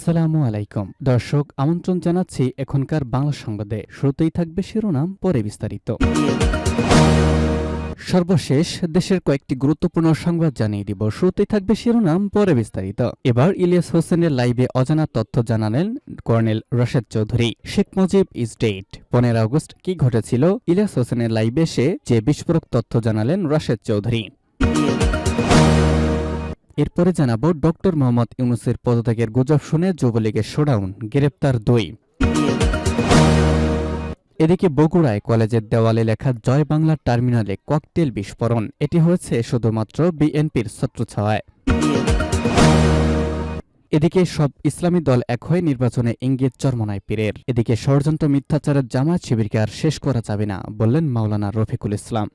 আসসালামু আলাইকুম দর্শক, আমন্ত্রণ জানাচ্ছি এখনকার বাংলা সংবাদে। শুরুতেই থাকবে শিরোনাম, পরে বিস্তারিত। সর্বশেষ দেশের কয়েকটি গুরুত্বপূর্ণ সংবাদ জানিয়ে দিব। শুরুতেই থাকবে শিরোনাম, পরে বিস্তারিত। এবার ইলিয়াস হোসেনের লাইভে অজানা তথ্য জানালেন colonel Rashed Chowdhury. Sheikh Mujib is dead. 15 August কি ঘটেছিল? ইলিয়াস হোসেনের লাইভে এসে যে বিস্ফোরক তথ্য জানালেন রাশেদ চৌধুরী। এরপরে জানাবো ডক্টর মোহাম্মদ ইউনূসের পদত্যাগের গুজব শুনে যুবলীগের শোডাউন, গ্রেপ্তার 2। এদিকে বগুড়ায় কলেজের দেওয়ালে লেখা জয় বাংলা টার্মিনালে ককটেল বিস্ফোরণ। এটি হয়েছে শুধুমাত্র বিএনপির ছত্রছায়ায়। এদিকে সব ইসলামী দল এক হয়ে নির্বাচনে ইঙ্গিত চরমোনাই পীরের। এদিকে ষড়যন্ত্র মিথ্যাচারের জামায়াত শিবিরকে আর শেষ করা যাবে না বললেন মাওলানা রফিকুল ইসলাম।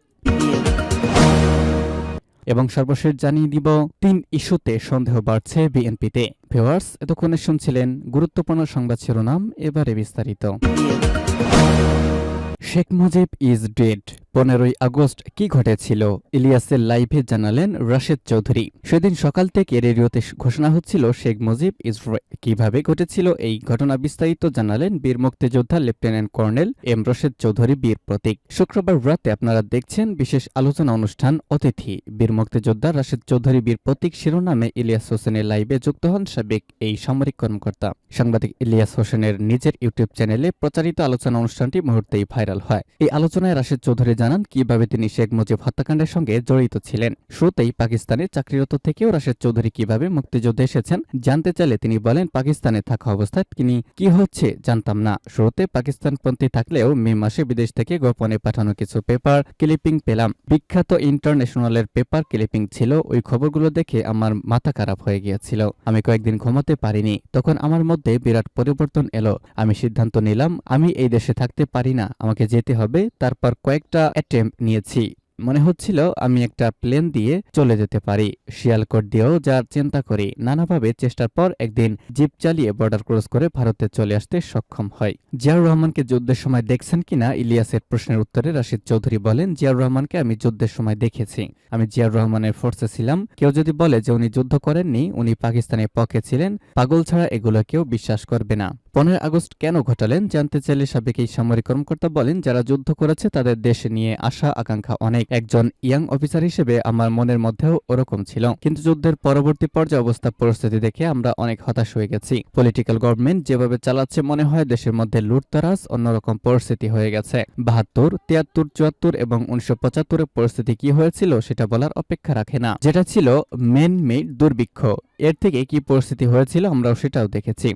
এবং সর্বশেষ জানিয়ে দিব 3 ইস্যুতে সন্দেহ বাড়ছে বিএনপিতে। ভিউয়ার্স, এতক্ষণে শুনছিলেন গুরুত্বপূর্ণ সংবাদ শিরোনাম, এবারে বিস্তারিত। Sheikh Mujib is dead. 15 August কি ঘটেছিল? ইলিয়াসের লাইভে জানালেন রাশেদ চৌধুরী। সেদিন সকাল থেকে রেডিওতে ঘোষণা হচ্ছিল শেখ মুজিব ইজ কিভাবে ঘটেছিল এই ঘটনা বিস্তারিত জানালেন বীর মুক্তিযোদ্ধা lieutenant colonel M Rashed Chowdhury, Bir Protik. শুক্রবার রাতে আপনারা দেখছেন বিশেষ আলোচনা অনুষ্ঠান অতিথি বীর মুক্তিযোদ্ধা রাশেদ চৌধুরী, বীর প্রতীক শিরোনামে ইলিয়াস হোসেনের লাইভে যুক্ত হন সাবেক এই সামরিক কর্মকর্তা। সাংবাদিক ইলিয়াস হোসেনের নিজের ইউটিউব চ্যানেলে প্রচারিত আলোচনা অনুষ্ঠানটি মুহূর্তেই ভাইরাল হয়। এই আলোচনায় রাশেদ চৌধুরী জানান কিভাবে তিনি শেখ মুজিব হত্যাকাণ্ডের সঙ্গে জড়িত ছিলেন। শুরুতেই পাকিস্তানে চাকরিরত থেকেও রাশেদ চৌধুরী কিভাবে মুক্তিযুদ্ধে এসেছেন জানতে চাইলে তিনি বলেন, পাকিস্তানে থাকা অবস্থায় তিনি কি হচ্ছে জানতাম না। শুরুতে পাকিস্তানপন্থী থাকলেও মে মাসে বিদেশ থেকে গোপনে পাঠানো কিছু পেপার ক্লিপিং পেলাম। বিখ্যাত ইন্টারন্যাশনালের পেপার ক্লিপিং ছিল। ওই খবরগুলো দেখে আমার মাথা খারাপ হয়ে গিয়েছিল। আমি কয়েকদিন ঘুমাতে পারিনি। তখন আমার মধ্যে বিরাট পরিবর্তন এলো। আমি সিদ্ধান্ত নিলাম আমি এই দেশে থাকতে পারি না, আমাকে যেতে হবে। তারপর কয়েকটা অ্যাটেম্প নিয়েছি। মনে হচ্ছিল আমি একটা প্লেন দিয়ে চলে যেতে পারি, শিয়ালকোট দিয়েও যার চিন্তা করি। নানাভাবে চেষ্টার পর একদিন জিপ চালিয়ে বর্ডার ক্রস করে ভারতে চলে আসতে সক্ষম হয়। জিয়াউর রহমানকে যুদ্ধের সময় দেখছেন কিনা ইলিয়াসের প্রশ্নের উত্তরে রাশেদ চৌধুরী বলেন, জিয়াউর রহমানকে আমি যুদ্ধের সময় দেখেছি। আমি জিয়াউর রহমানের ফোর্সে ছিলাম। কেউ যদি বলে যে উনি যুদ্ধ করেননি, উনি পাকিস্তানের পক্ষে ছিলেন, পাগল ছাড়া এগুলো কেউ বিশ্বাস করবে না। 15 আগস্ট কেন ঘটালেন জানতে চাইলে সাবেক এই সামরিক কর্মকর্তা বলেন, যারা যুদ্ধ করেছে তাদের দেশে নিয়ে আশা আকাঙ্ক্ষা অনেক। একজন ইয়াং অফিসার হিসেবে আমার মনের মধ্যেও ওরকম ছিল। কিন্তু যুদ্ধের পরবর্তী পর্যায়ে অবস্থা পরিস্থিতি দেখে আমরা অনেক হতাশ হয়ে গেছি। পলিটিক্যাল গভর্নমেন্ট যেভাবে চালাচ্ছে মনে হয় দেশের মধ্যে লুটতরাজ অন্যরকম পরিস্থিতি হয়ে গেছে। 72, 73, 74 এবং 1975 পরিস্থিতি কি হয়েছিল সেটা বলার অপেক্ষা রাখে না। যেটা ছিল মেন মেড দুর্ভিক্ষ, এর থেকে কি পরিস্থিতি হয়েছিল আমরাও সেটাও দেখেছি।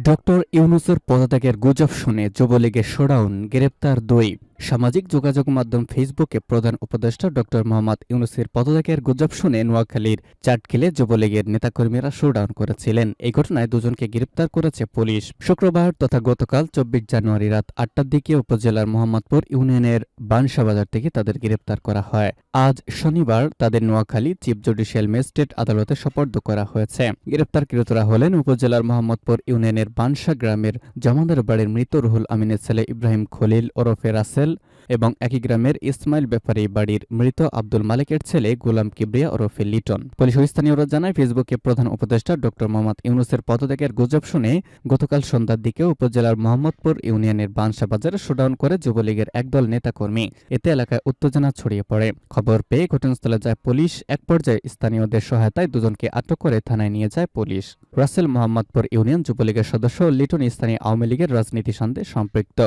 ডক্টর ইউনূসের পদত্যাগের গুজব শুনে যুবলীগের শোডাউন, গ্রেপ্তার 2। সামাজিক যোগাযোগ মাধ্যম ফেসবুকে প্রধান উপদেষ্টা ডক্টর মোহাম্মদ ইউনূসের পদত্যাগের গুজব শুনে নোয়াখালীর চাটখিলে যুবলীগের নেতাকর্মীরা শোডাউন করেছিলেন। এই ঘটনায় দুজনকে গ্রেপ্তার করেছে পুলিশ। শুক্রবার তথা গতকাল 24 জানুয়ারি রাত 8টার দিকে উপজেলার মোহাম্মদপুর ইউনিয়নের বানসাবাজার থেকে তাদের গ্রেপ্তার করা হয়। আজ শনিবার তাদের নোয়াখালী চিফ জুডিশিয়াল ম্যাজিস্ট্রেট আদালতে সোপর্দ করা হয়েছে। গ্রেপ্তারকৃতরা হলেন উপজেলার মোহাম্মদপুর ইউনিয়নের বানসা গ্রামের জমাদার বাড়ির মৃত রুহুল আমিনের ছেলে ইব্রাহিম খলিল ওরফে রাসেল এবং একই গ্রামের ইসমাইল ব্যাপারী বাড়ির মৃত আব্দুল মালিকের ছেলে গোলাম কিবরিয়া ওরফে লিটন। পুলিশ ও স্থানীয়রা জানায়, ফেসবুকে প্রধান উপদেষ্টা ডক্টর মোহাম্মদ ইউনূসের পদত্যাগের গুজব শুনে গতকাল সন্ধ্যার দিকে উপজেলার মোহাম্মদপুর ইউনিয়নের বানসা বাজারে শোডাউন করে যুবলীগের একদল নেতাকর্মী। এতে এলাকায় উত্তেজনা ছড়িয়ে পড়ে। খবর পেয়ে ঘটনাস্থলে যায় পুলিশ। এক পর্যায়ে স্থানীয়দের সহায়তায় দুজনকে আটক করে থানায় নিয়ে যায় পুলিশ। রাসেল মোহাম্মদপুর ইউনিয়ন যুবলীগের সদস্য, লিটন স্থানীয় আওয়ামী লীগের রাজনীতির সঙ্গে সম্পৃক্ত।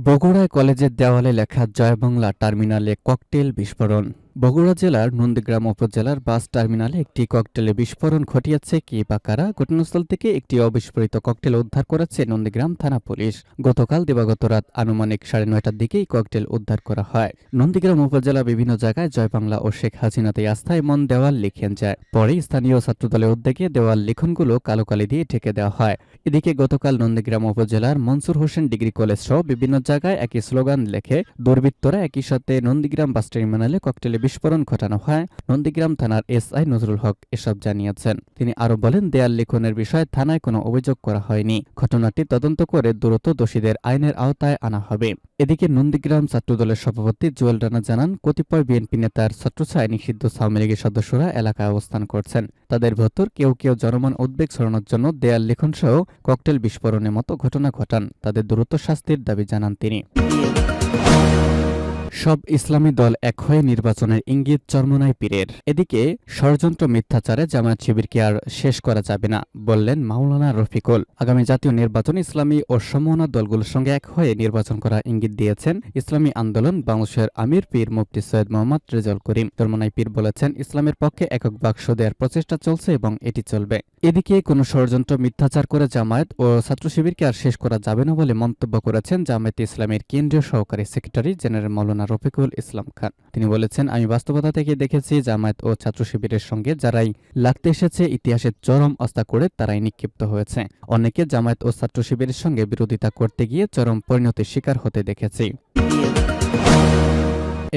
বগুড়ায় কলেজের দেওয়ালে লেখা জয় বাংলা টার্মিনালে ককটেল বিস্ফোরণ। বগুড়া জেলার নন্দীগ্রাম উপজেলার বাস টার্মিনালে একটি ককটেলে বিস্ফোরণ ঘটিয়েছে কে বা কারা? ঘটনাস্থল থেকে একটি অবিস্ফোরিত ককটেল উদ্ধার করেছে নন্দীগ্রাম থানা পুলিশ। গতকাল দিবাগত রাত আনুমানিক 9:30টার দিকে এই ককটেল উদ্ধার করা হয়। নন্দীগ্রাম উপজেলা বিভিন্ন জায়গায় জয় বাংলা ও শেখ হাসিনাতে আস্থায় মন দেওয়াল লিখেন যায়। পরে স্থানীয় ছাত্রদলের উদ্যোগে দেওয়াল লিখনগুলো কালো কালি দিয়ে ঢেকে দেওয়া হয়। এদিকে গতকাল নন্দীগ্রাম উপজেলার মনসুর হোসেন ডিগ্রি কলেজ সহ বিভিন্ন জায়গায় একই স্লোগান লেখে দুর্বৃত্তরা একই সাথে নন্দীগ্রাম বাস টার্মিনালে ককটেলে বিস্ফোরণ ঘটানো হয়, নন্দীগ্রাম থানার এসআই নজরুল হক এসব জানিয়েছেন। তিনি আরো বলেন, দেয়াল লিখনের বিষয়ে থানায় কোনো অভিযোগ করা হয়নি। ঘটনাটি তদন্ত করে দ্রুত দোষীদের আইনের আওতায় আনা হবে। এদিকে নন্দীগ্রাম ছাত্রদলের সভাপতি জুয়েল রানা জানান, কতিপয় বিএনপি নেতার ছত্রছায়ায় নিষিদ্ধ আওয়ামী লীগের সদস্যরা এলাকায় অবস্থান করছেন। তাদের ভেতর কেউ কেউ জনমন উদ্বেগ ছড়ানোর জন্য দেয়াল লিখনসহ ককটেল বিস্ফোরণের মতো ঘটনা ঘটান। তাদের দ্রুত শাস্তির দাবি জানান তিনি। সব ইসলামী দল এক হয়ে নির্বাচনের ইঙ্গিত চরমোনাই পীরের। এদিকে ষড়যন্ত্র মিথ্যাচারে জামায়াত শিবিরকে আর শেষ করা যাবে না বললেন মাওলানা রফিকুল। আগামী জাতীয় নির্বাচন ইসলামী ও সমমনা দলগুলোর সঙ্গে এক হয়ে নির্বাচন করা ইঙ্গিত দিয়েছেন ইসলামী আন্দোলন বাংলাদেশের আমির পীর মুফতি সৈয়দ মোহাম্মদ রেজাউল করিম। চরমোনাই পীর বলেছেন, ইসলামের পক্ষে একক বাক্স দেওয়ার প্রচেষ্টা চলছে এবং এটি চলবে। এদিকে কোনো ষড়যন্ত্র মিথ্যাচার করে জামায়াত ও ছাত্র শিবিরকে আর শেষ করা যাবে না বলে মন্তব্য করেছেন জামায়াতে ইসলামের কেন্দ্রীয় সহকারী সেক্রেটারি জেনারেল মাওলানা রফিকুল ইসলাম খান। তিনি বলেছেন, আমি বাস্তবতা থেকে দেখেছি জামায়াত ও ছাত্র শিবিরের সঙ্গে যারাই লাগতে এসেছে ইতিহাসের চরম অস্তা করে তারাই নিক্ষিপ্ত হয়েছে। অনেকে জামায়াত ও ছাত্র শিবিরের সঙ্গে বিরোধিতা করতে গিয়ে চরম পরিণতির শিকার হতে দেখেছি।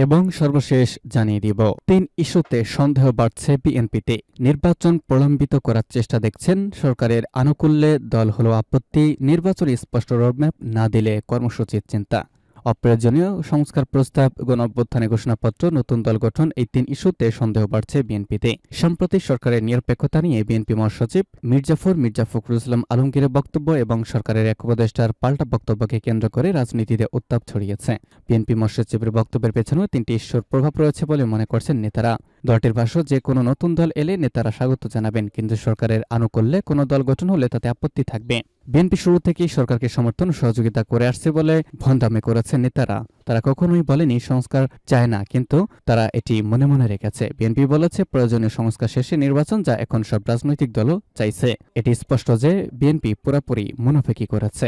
এবং সর্বশেষ জানিয়ে দিব, 3 ইস্যুতে সন্দেহ বাড়ছে বিএনপিতে। নির্বাচন প্রলম্বিত করার চেষ্টা দেখছেন, সরকারের আনুকূল্যে দল হলো আপত্তি, নির্বাচনে স্পষ্ট রোডম্যাপ না দিলে কর্মসূচির চিন্তা, অপ্রয়োজনীয় সংস্কার প্রস্তাব, গণঅভ্যুত্থানের ঘোষণাপত্র, নতুন দল গঠন, এই 3 ইস্যুতে সন্দেহ বাড়ছে বিএনপিতে। সম্প্রতি সরকারের নিরপেক্ষতা নিয়ে বিএনপি মহাসচিব মির্জা ফখরুল ইসলাম আলমগীরের বক্তব্য এবং সরকারের এক উপদেষ্টার পাল্টা বক্তব্যকে কেন্দ্র করে রাজনীতিতে উত্তাপ ছড়িয়েছে। বিএনপি মহাসচিবের বক্তব্যের পেছনেও 3টি ইস্যুর প্রভাব রয়েছে বলে মনে করছেন নেতারা। দলটির ভাষ্য, যে কোনো নতুন দল এলে নেতারা স্বাগত জানাবেন, কিন্তু সরকারের আনুকূল্যে কোনো দল গঠন হলে তাতে আপত্তি থাকবে। বিএনপি শুরু থেকেই সরকারকে সমর্থন সহযোগিতা করে আসছে বলে ভণ্ডামি করেছে নেতারা। তারা কখনোই বলেনি সংস্কার চায় না, কিন্তু তারা এটি মনে মনে রেখেছে। বিএনপি বলেছে, প্রয়োজনীয় সংস্কার শেষে নির্বাচন, যা এখন সব রাজনৈতিক দলও চাইছে। এটি স্পষ্ট যে বিএনপি পুরোপুরি মুনাফিকি করেছে।